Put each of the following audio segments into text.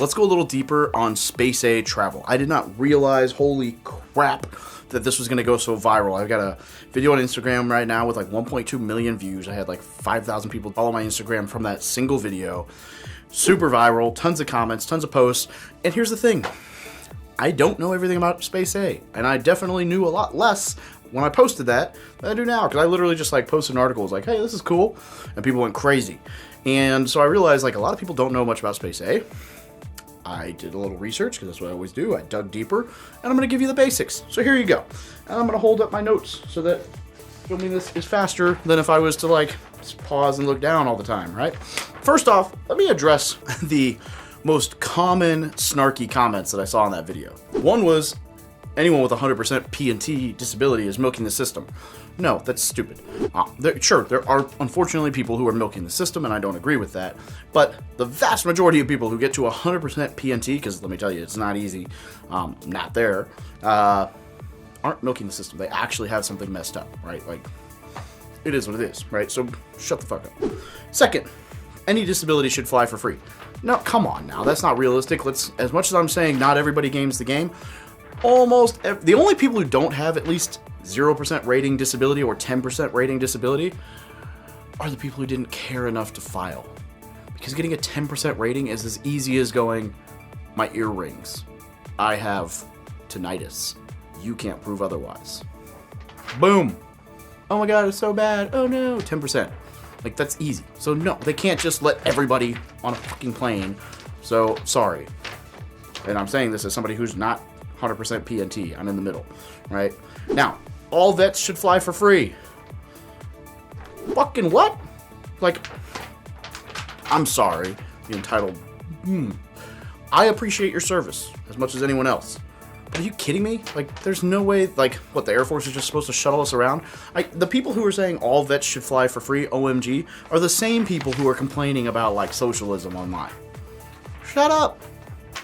let's go a little deeper on Space A travel. I did not realize, holy crap, that this was going to go so viral. I've got a video on Instagram right now with like 1.2 million views. I had like 5,000 people follow my Instagram from that single video. Super viral, tons of comments, tons of posts. And here's the thing. I don't know everything about Space A. And I definitely knew a lot less when I posted that than I do now. Because I literally just like posted an article. It was like, hey, this is cool. And people went crazy. And so I realized like a lot of people don't know much about Space A. I did a little research, because that's what I always do. I dug deeper, and I'm going to give you the basics. So here you go. And I'm going to hold up my notes so that filming this is faster than if I was to like just pause and look down all the time, right? First off, let me address the most common snarky comments that I saw in that video. One was, anyone with 100% P&T disability is milking the system. No, that's stupid. Sure, there are unfortunately people who are milking the system, and I don't agree with that. But the vast majority of people who get to 100% P&T, because let me tell you, it's not easy, not there, aren't milking the system. They actually have something messed up, right? Like, it is what it is, right? So shut the fuck up. Second, any disability should fly for free. No, come on now, that's not realistic. As much as I'm saying not everybody games the game, the only people who don't have at least 0% rating disability or 10% rating disability are the people who didn't care enough to file. Because getting a 10% rating is as easy as going, my ear rings. I have tinnitus. You can't prove otherwise. Boom. Oh my god, it's so bad. Oh no, 10%. Like, that's easy. So no, they can't just let everybody on a fucking plane. So, sorry. And I'm saying this as somebody who's not 100% P&T. I'm in the middle, right? Now, all vets should fly for free. Fucking what? Like, I'm sorry, the entitled. I appreciate your service as much as anyone else. But are you kidding me? Like, there's no way, like, what, the Air Force is just supposed to shuttle us around? The people who are saying all vets should fly for free, OMG, are the same people who are complaining about, like, socialism online. Shut up.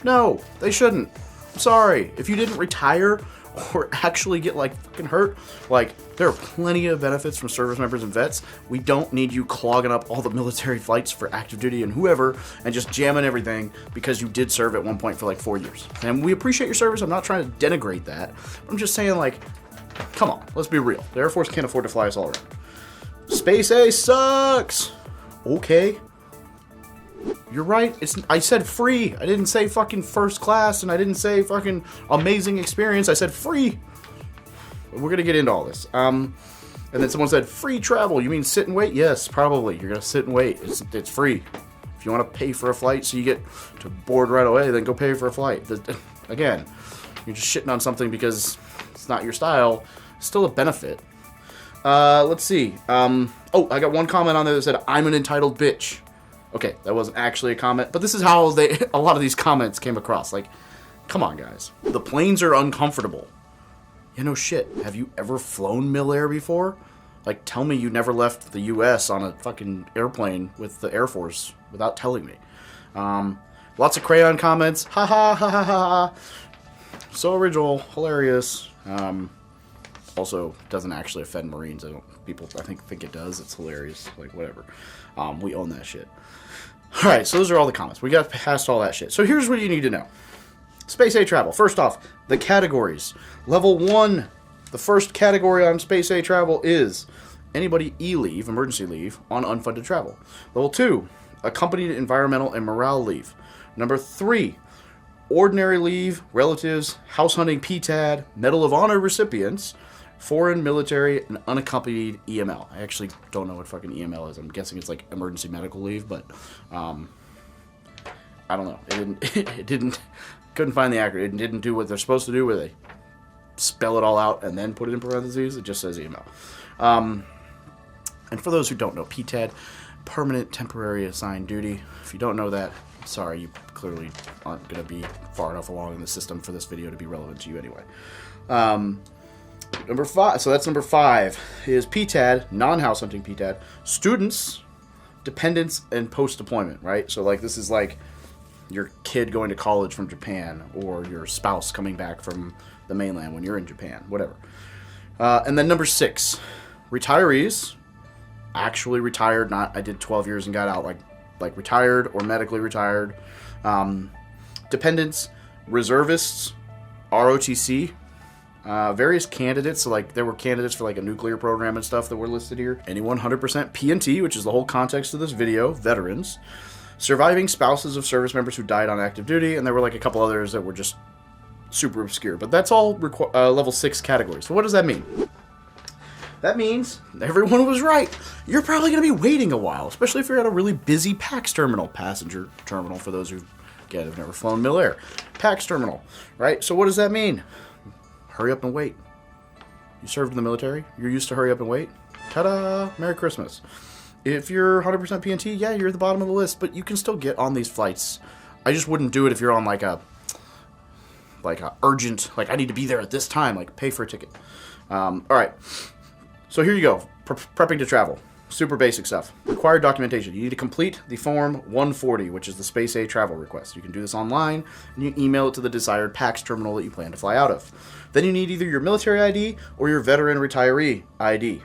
No, they shouldn't. I'm sorry. If you didn't retire or actually get like fucking hurt, like, there are plenty of benefits from service members and vets. We don't need you clogging up all the military flights for active duty and whoever and just jamming everything because you did serve at one point for like 4 years. And we appreciate your service. I'm not trying to denigrate that. I'm just saying, like, come on, let's be real. The Air Force can't afford to fly us all around. Space A sucks. Okay. You're right. I said free. I didn't say fucking first class, and I didn't say fucking amazing experience. I said free. We're gonna get into all this. And then someone said free travel. You mean sit and wait? Yes, probably. You're gonna sit and wait. It's free. If you want to pay for a flight so you get to board right away, then go pay for a flight. Again, you're just shitting on something because it's not your style. It's still a benefit. Let's see. Oh, I got one comment on there that said I'm an entitled bitch. Okay, that wasn't actually a comment, but this is how a lot of these comments came across. Like, come on, guys. The planes are uncomfortable. Yeah, no shit. Have you ever flown Millionaire before? Like, tell me you never left the U.S. on a fucking airplane with the Air Force without telling me. Lots of crayon comments. Ha ha ha ha ha. So original, hilarious. Also, doesn't actually offend Marines. People think it does. It's hilarious. Like, whatever. We own that shit. All right, so those are all the comments. We got past all that shit. So here's what you need to know. Space A travel. First off, the categories. Level 1, the first category on Space A travel is anybody E-leave, emergency leave, on unfunded travel. Level 2, accompanied environmental and morale leave. Number 3, ordinary leave, relatives, house hunting PTAD, Medal of Honor recipients, foreign, military, and unaccompanied EML. I actually don't know what fucking EML is. I'm guessing it's like emergency medical leave, but I don't know. It didn't, couldn't find the acronym. It didn't do what they're supposed to do, where they spell it all out and then put it in parentheses. It just says EML. And for those who don't know, PTAD, permanent temporary assigned duty. If you don't know that, sorry, you clearly aren't going to be far enough along in the system for this video to be relevant to you anyway. Number 5, so that's number 5, is PTAD, non-house hunting PTAD, students, dependents, and post-deployment, right? So, like, this is like your kid going to college from Japan, or your spouse coming back from the mainland when you're in Japan, whatever. And then number 6, retirees, actually retired, not I did 12 years and got out, like retired or medically retired. dependents, reservists, ROTC, various candidates. So like there were candidates for like a nuclear program and stuff that were listed here. Anyone 100% PNT, which is the whole context of this video, veterans, surviving spouses of service members who died on active duty, and there were like a couple others that were just super obscure. But that's all level 6 categories. So what does that mean? That means everyone was right. You're probably going to be waiting a while, especially if you're at a really busy PAX terminal, passenger terminal, for those who, again, have never flown Millionaire. PAX terminal, right? So what does that mean? Hurry up and wait. You served in the military? You're used to hurry up and wait? Ta-da! Merry Christmas. If you're 100% PNT, yeah, you're at the bottom of the list, but you can still get on these flights. I just wouldn't do it if you're on like a urgent, like I need to be there at this time, like pay for a ticket. All right. So here you go, prepping to travel. Super basic stuff. Required documentation. You need to complete the Form 140, which is the Space A travel request. You can do this online, and you email it to the desired PAX terminal that you plan to fly out of. Then you need either your military ID or your veteran retiree ID.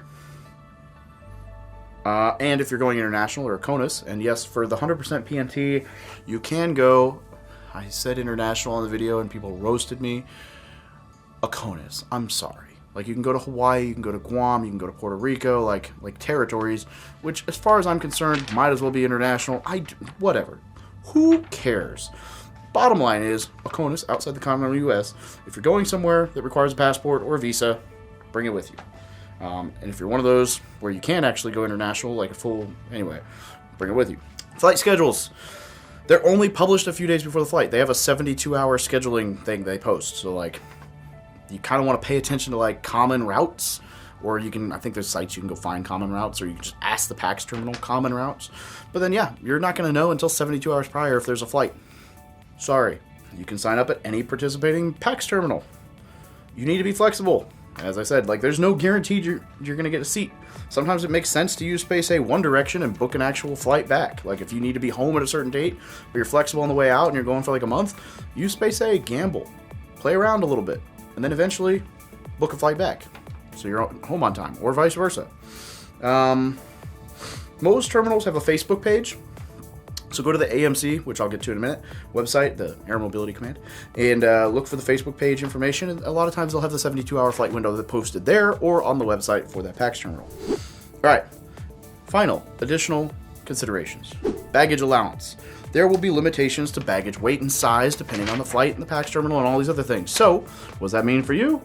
And if you're going international or a CONUS, and yes, for the 100% PNT, you can go, I said international on the video and people roasted me, a CONUS. I'm sorry. Like, you can go to Hawaii, you can go to Guam, you can go to Puerto Rico, like territories, which, as far as I'm concerned, might as well be international. Whatever. Who cares? Bottom line is, a CONUS outside the continental U.S., if you're going somewhere that requires a passport or a visa, bring it with you. And if you're one of those where you can't actually go international, like a full, anyway, bring it with you. Flight schedules. They're only published a few days before the flight. They have a 72-hour scheduling thing they post, so, like, you kind of want to pay attention to like common routes, or you can, I think there's sites you can go find common routes, or you can just ask the PAX terminal common routes. But then yeah, you're not going to know until 72 hours prior if there's a flight. Sorry. You can sign up at any participating PAX terminal. You need to be flexible. As I said, like there's no guarantee you're going to get a seat. Sometimes it makes sense to use Space A one direction and book an actual flight back. Like if you need to be home at a certain date, but you're flexible on the way out and you're going for like a month, use Space A, gamble, play around a little bit. And then eventually book a flight back so you're home on time, or vice versa. Most terminals have a Facebook page. So go to the AMC, which I'll get to in a minute, website, the Air Mobility Command, and look for the Facebook page information. And a lot of times they'll have the 72-hour flight window that posted there or on the website for that PAX terminal. All right, final additional considerations. Baggage allowance. There will be limitations to baggage weight and size depending on the flight and the PAX terminal and all these other things. So, what does that mean for you?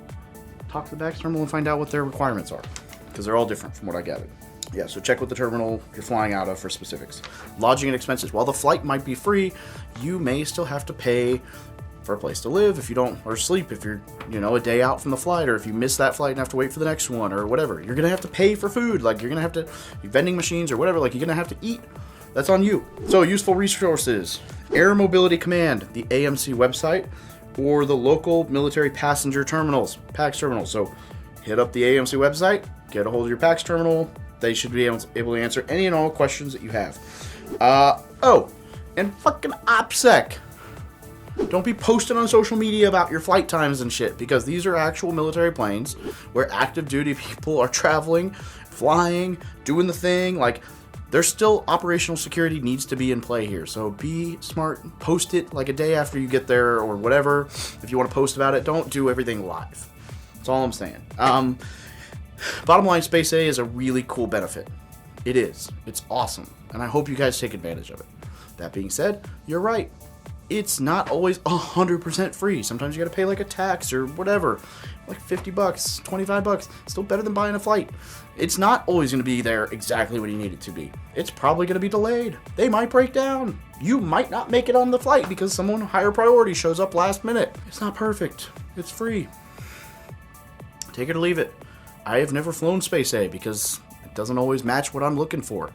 Talk to the PAX terminal and find out what their requirements are, because they're all different from what I gathered. Yeah, so check with the terminal you're flying out of for specifics. Lodging and expenses. While the flight might be free, you may still have to pay for a place to live if you don't, or sleep if you're, a day out from the flight, or if you miss that flight and have to wait for the next one, or whatever. You're going to have to pay for food. Like, you're going to have to, vending machines or whatever, like, you're going to have to eat. That's on you. So, useful resources. Air Mobility Command, the AMC website, or the local military passenger terminals, PAX terminals. So, hit up the AMC website, get a hold of your PAX terminal. They should be able to answer any and all questions that you have. And fucking OPSEC. Don't be posting on social media about your flight times and shit, because these are actual military planes where active duty people are traveling, flying, doing the thing. Like, there's still operational security needs to be in play here. So be smart. Post it like a day after you get there or whatever. If you want to post about it, don't do everything live. That's all I'm saying. Bottom line, Space A is a really cool benefit. It is. It's awesome. And I hope you guys take advantage of it. That being said, you're right. It's not always 100% free. Sometimes you gotta pay like a tax or whatever. Like $50, $25. Still better than buying a flight. It's not always gonna be there exactly when you need it to be. It's probably gonna be delayed. They might break down. You might not make it on the flight because someone higher priority shows up last minute. It's not perfect. It's free. Take it or leave it. I have never flown Space A because it doesn't always match what I'm looking for.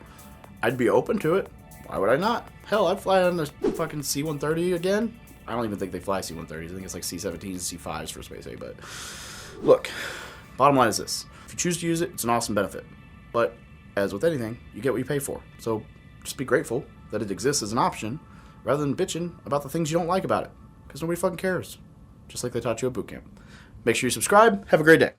I'd be open to it. Why would I not? Hell, I'd fly on the fucking C-130 again. I don't even think they fly C-130s. I think it's like C-17s and C-5s for Space A. But look, bottom line is this. If you choose to use it, it's an awesome benefit. But as with anything, you get what you pay for. So just be grateful that it exists as an option rather than bitching about the things you don't like about it. Because nobody fucking cares. Just like they taught you at boot camp. Make sure you subscribe. Have a great day.